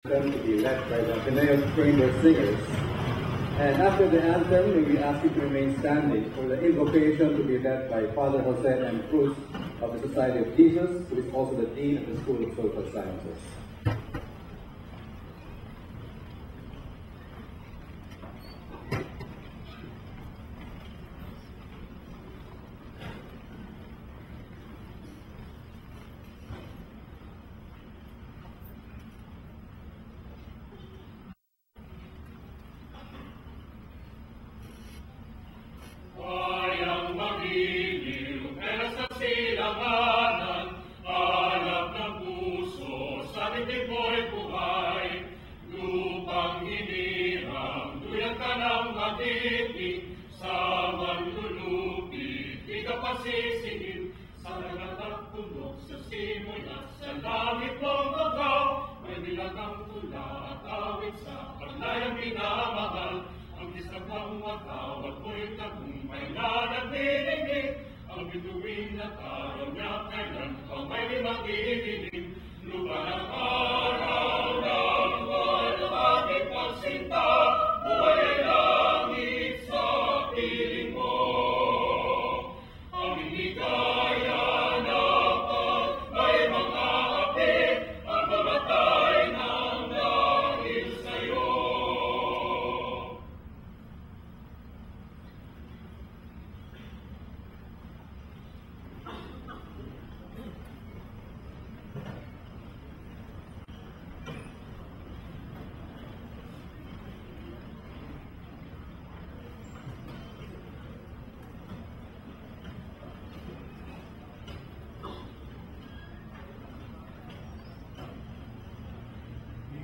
them to be led by the Ateneo Chamber Singers. And after the anthem, we ask you to remain standing for the invocation to be led by Father Jose M. Cruz of the Society of Jesus, who is also the Dean of the School of Social Sciences.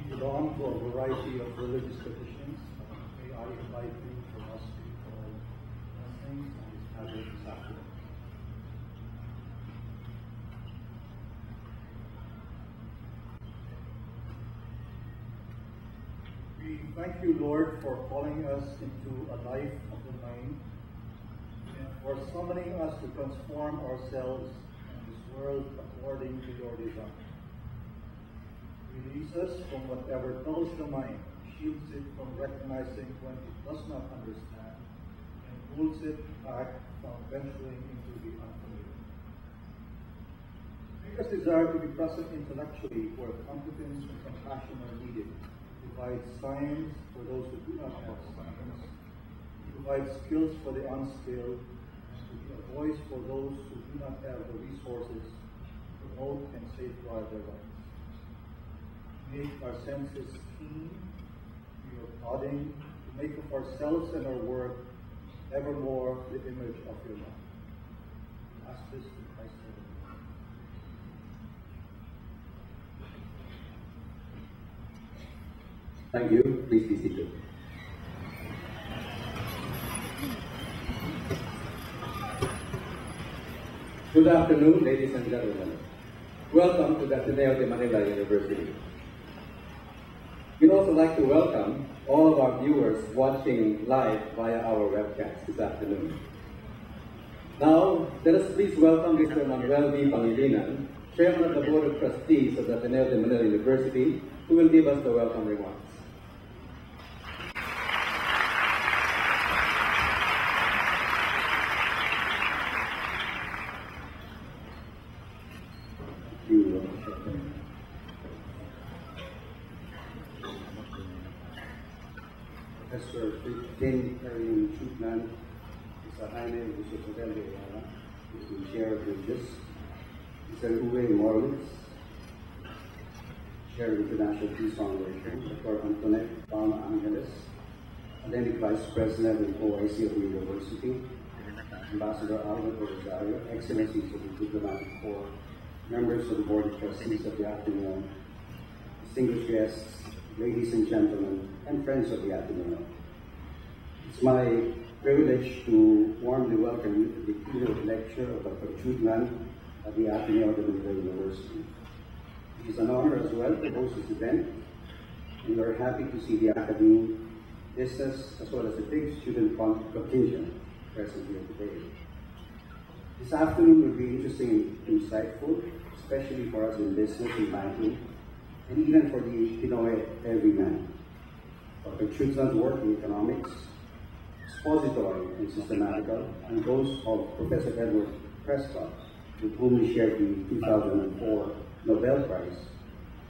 Belong to a variety of religious traditions. May I invite you for us to call blessings on this Sabbath this afternoon. We thank you, Lord, for calling us into a life of the mind and for summoning us to transform ourselves in this world according to your design. Release us from whatever dulls the mind, shields it from recognizing when it does not understand, and pulls it back from venturing into the unfamiliar. Make us desire to be present intellectually where competence and compassion are needed. Provide signs for those who do not have signs. Provide skills for the unskilled, and to be a voice for those who do not have the resources to promote and safeguard their rights. Make our senses keen to your prodding, to make of ourselves and our work evermore the image of your love. We ask this in Christ's name. Thank you. Please be seated. Good afternoon, ladies and gentlemen. Welcome to the Ateneo de Manila University. We'd also like to welcome all of our viewers watching live via our webcast this afternoon. Now, let us please welcome Mr. Manuel V. Pangilinan, Chairman of the Board of Trustees of the Ateneo de Manila University, who will give us the welcome remarks. Professor Erling Kydland, Mr. Ateneo de Manila University, who is the Chair of Religious, Mr. Uwe Morlitz, Chair of International Peace Foundation, Dr. Antoinette Palma Angeles, Academic Vice President of OIC of the University, Ambassador Albert Rosario, Excellencies of the Diplomatic Corps, members of the Board of Trustees of the Ateneo, distinguished guests, ladies and gentlemen, and friends of the Ateneo. It's my privilege to warmly welcome you to the keynote lecture of Dr. Kydland at the Ateneo de Manila University. It is an honor as well to host this event, and we're happy to see the Academy, business, as well as the big student contingent present here today. This afternoon will be interesting and insightful, especially for us in business and banking, and even for the Pinoy everyman. Dr. Kydland's work in economics, expository and systematical, and those of Professor Edward Prescott, with whom we shared the 2004 Nobel Prize,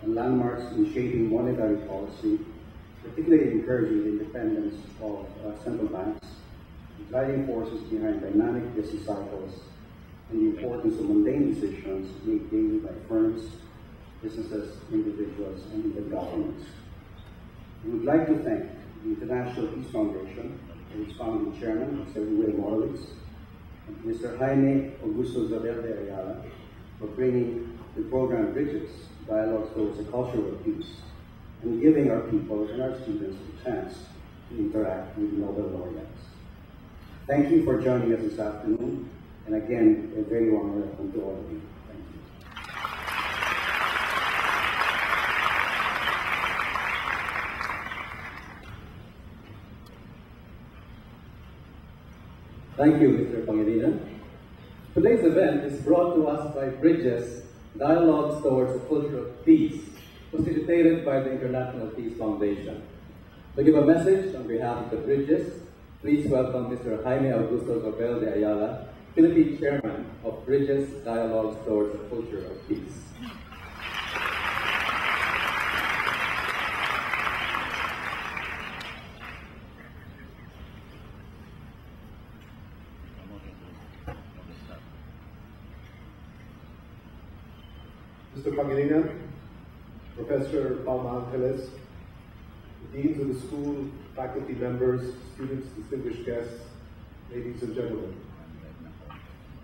and landmarks in shaping monetary policy, particularly encouraging the independence of central banks, the driving forces behind dynamic business cycles, and the importance of mundane decisions made daily by firms, businesses, individuals, and even governments. We would like to thank the International Peace Foundation and its founding chairman, Mr. Uwe Morowitz, and Mr. Jaime Augusto Zabel de Ayala for bringing the program Bridges, Dialogues Towards a Culture of Peace, and giving our people and our students a chance to interact with Nobel laureates. Thank you for joining us this afternoon, and again, a very warm welcome to all of you. Thank you. Thank you, Mr. Pangilinan. Today's event is brought to us by Bridges, Dialogues Towards a Culture of Peace, facilitated by the International Peace Foundation. To give a message on behalf of the Bridges, please welcome Mr. Jaime Augusto Zabel de Ayala, Philippine Chairman of Bridges, Dialogues Towards a Culture of Peace. Mr. Pangilinan, Professor Palma Angeles, Deans of the school, faculty members, students, distinguished guests, ladies and gentlemen.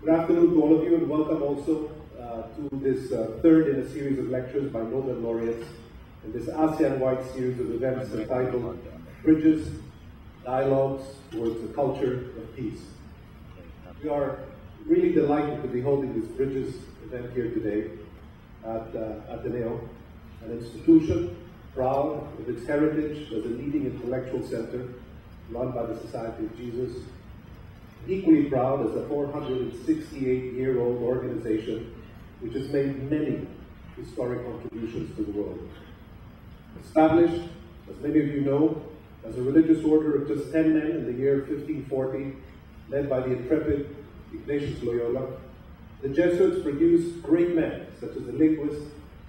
Good afternoon to all of you, and welcome also to this third in a series of lectures by Nobel laureates in this ASEAN-wide series of events entitled Bridges, Dialogues Towards the Culture of Peace. We are really delighted to be holding this Bridges event here today at Ateneo, an institution proud of its heritage as a leading intellectual center run by the Society of Jesus, equally proud as a 468-year-old organization which has made many historic contributions to the world. Established, as many of you know, as a religious order of just 10 men in the year 1540, led by the intrepid Ignatius Loyola, the Jesuits produced great men such as the linguist,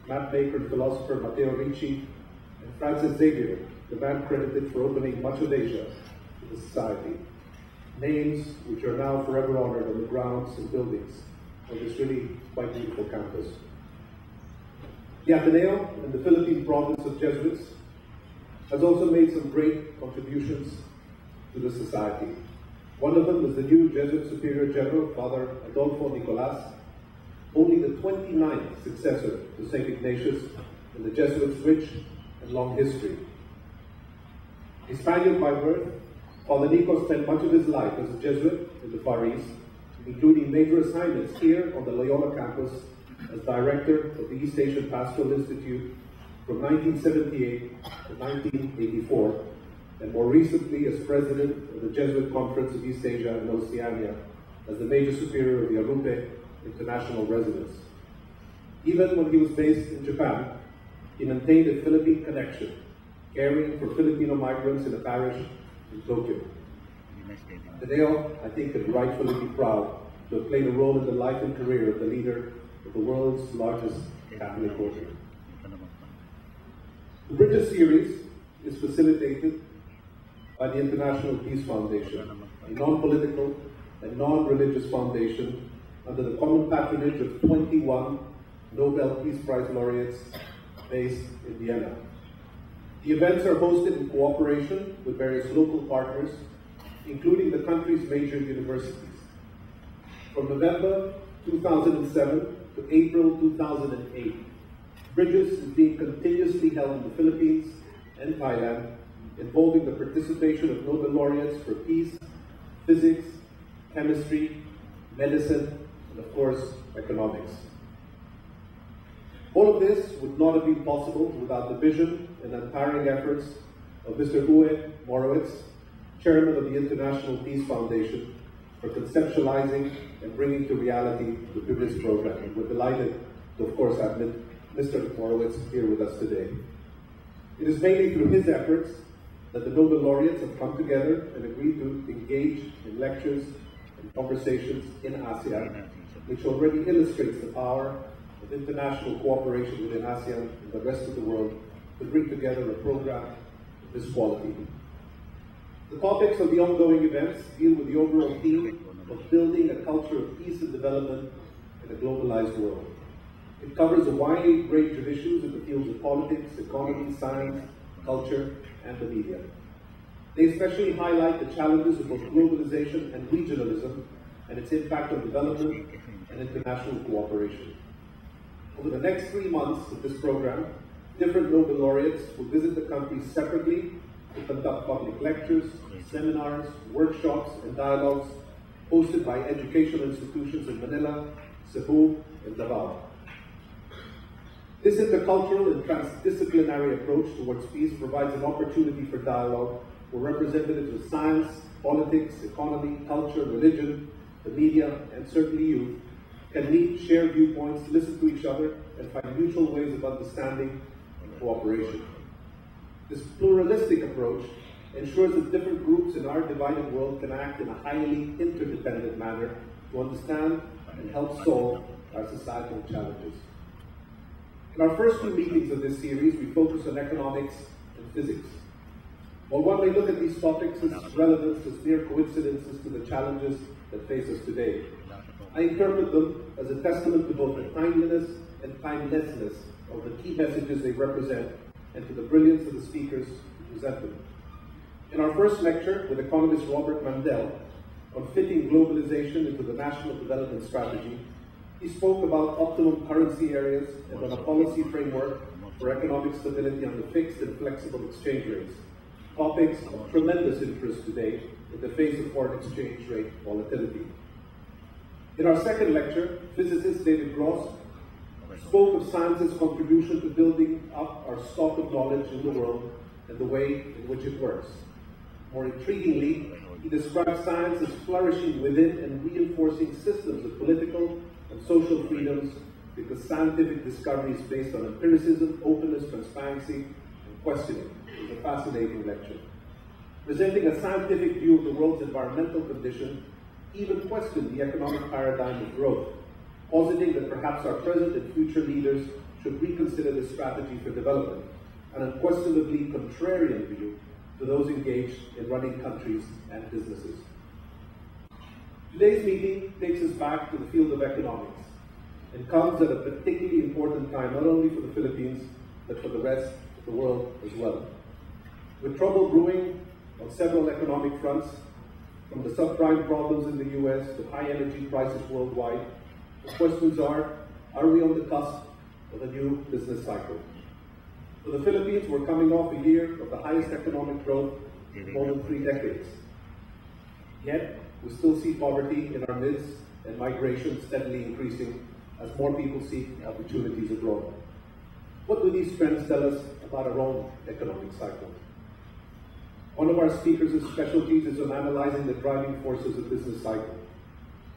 mapmaker, and philosopher Matteo Ricci, and Francis Xavier, the man credited for opening much of Asia to the society. Names which are now forever honored on the grounds and buildings of this really quite beautiful campus. The Ateneo in the Philippine province of Jesuits has also made some great contributions to the society. One of them is the new Jesuit Superior General, Father Adolfo Nicolas, only the 29th successor to St. Ignatius in the Jesuits' rich and long history. A Spaniard by birth, Father Nico spent much of his life as a Jesuit in the Far East, including major assignments here on the Loyola campus as director of the East Asian Pastoral Institute from 1978 to 1984, and more recently as president of the Jesuit Conference of East Asia and Oceania as the major superior of the Arupe International Residence. Even when he was based in Japan, he maintained a Philippine connection, caring for Filipino migrants in a parish in Tokyo. Ateneo, I think, can rightfully be proud to have played a role in the life and career of the leader of the world's largest Catholic order. The Bridges series is facilitated by the International Peace Foundation, a non-political and non-religious foundation under the common patronage of 21 Nobel Peace Prize laureates based in Vienna. The events are hosted in cooperation with various local partners, including the country's major universities. From November 2007 to April 2008, Bridges is being continuously held in the Philippines and Thailand, involving the participation of Nobel laureates for peace, physics, chemistry, medicine, and of course, economics. All of this would not have been possible without the vision and untiring efforts of Mr. Uwe Morowitz, Chairman of the International Peace Foundation, for conceptualizing and bringing to reality the Bridges program. And we're delighted to, of course, admit Mr. Horowitz here with us today. It is mainly through his efforts that the Nobel Laureates have come together and agreed to engage in lectures and conversations in ASEAN, which already illustrates the power of international cooperation within ASEAN and the rest of the world to bring together a program of this quality. The topics of the ongoing events deal with the overall theme of building a culture of peace and development in a globalized world. It covers a wide range of issues in the fields of politics, economy, science, culture, and the media. They especially highlight the challenges of both globalization and regionalism and its impact on development and international cooperation. Over the next 3 months of this program, different Nobel laureates will visit the country separately to conduct public lectures, seminars, workshops, and dialogues hosted by educational institutions in Manila, Cebu, and Davao. This intercultural and transdisciplinary approach towards peace provides an opportunity for dialogue where representatives of science, politics, economy, culture, religion, the media, and certainly youth can meet, share viewpoints, listen to each other, and find mutual ways of understanding and cooperation. This pluralistic approach ensures that different groups in our divided world can act in a highly interdependent manner to understand and help solve our societal challenges. In our first 2 meetings of this series, we focus on economics and physics. While one may look at these topics as relevant as mere coincidences to the challenges that face us today, I interpret them as a testament to both the timeliness and timelessness of the key messages they represent and to the brilliance of the speakers who present them. In our first lecture with economist Robert Mandel on fitting globalization into the National Development Strategy, he spoke about optimum currency areas and on a policy framework for economic stability under fixed and flexible exchange rates, topics of tremendous interest today in the face of foreign exchange rate volatility. In our second lecture, physicist David Gross spoke of science's contribution to building up our stock of knowledge in the world and the way in which it works. More intriguingly, he described science as flourishing within and reinforcing systems of political and social freedoms because scientific discovery is based on empiricism, openness, transparency, and questioning. It was a fascinating lecture. Presenting a scientific view of the world's environmental condition, he even questioned the economic paradigm of growth, positing that perhaps our present and future leaders should reconsider the strategy for development, an unquestionably contrarian view to those engaged in running countries and businesses. Today's meeting takes us back to the field of economics and comes at a particularly important time, not only for the Philippines, but for the rest of the world as well. With trouble brewing on several economic fronts, from the subprime problems in the US to high energy prices worldwide, the questions are we on the cusp of a new business cycle? For the Philippines, we're coming off a year of the highest economic growth in more than 3 decades. Yet, we still see poverty in our midst and migration steadily increasing as more people seek opportunities abroad. What do these trends tell us about our own economic cycle? One of our speakers' specialties is on analyzing the driving forces of business cycle.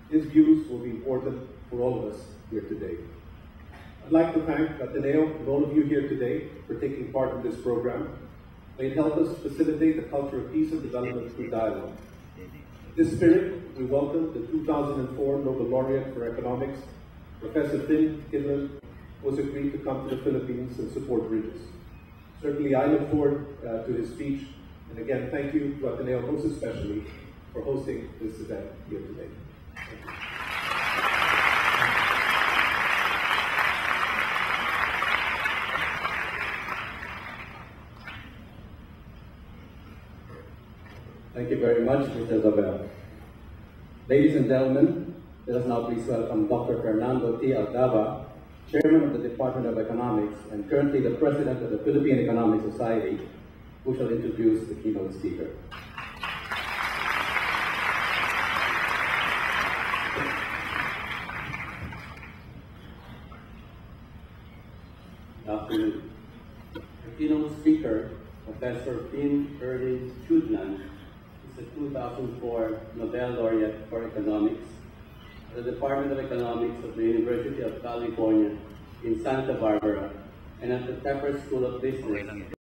His views will be important for all of us here today. I'd like to thank Ateneo and all of you here today for taking part in this program. May it help us facilitate the culture of peace and development through dialogue. In this spirit, we welcome the 2004 Nobel Laureate for Economics, Professor Kydland, who has agreed to come to the Philippines and support bridges. Certainly, I look forward to his speech, and again, thank you to Ateneo most especially for hosting this event here today. Thank you. Thank you very much, Mr. Nobel. Ladies and gentlemen, let us now please welcome Dr. Fernando T. Aldaba, Chairman of the Department of Economics and currently the President of the Philippine Economic Society, who shall introduce the keynote speaker. Good afternoon. The keynote speaker, Professor Erling Kydland, is the 2004 Nobel Laureate for Economics at the Department of Economics of the University of California, in Santa Barbara and at the Pepper School of Business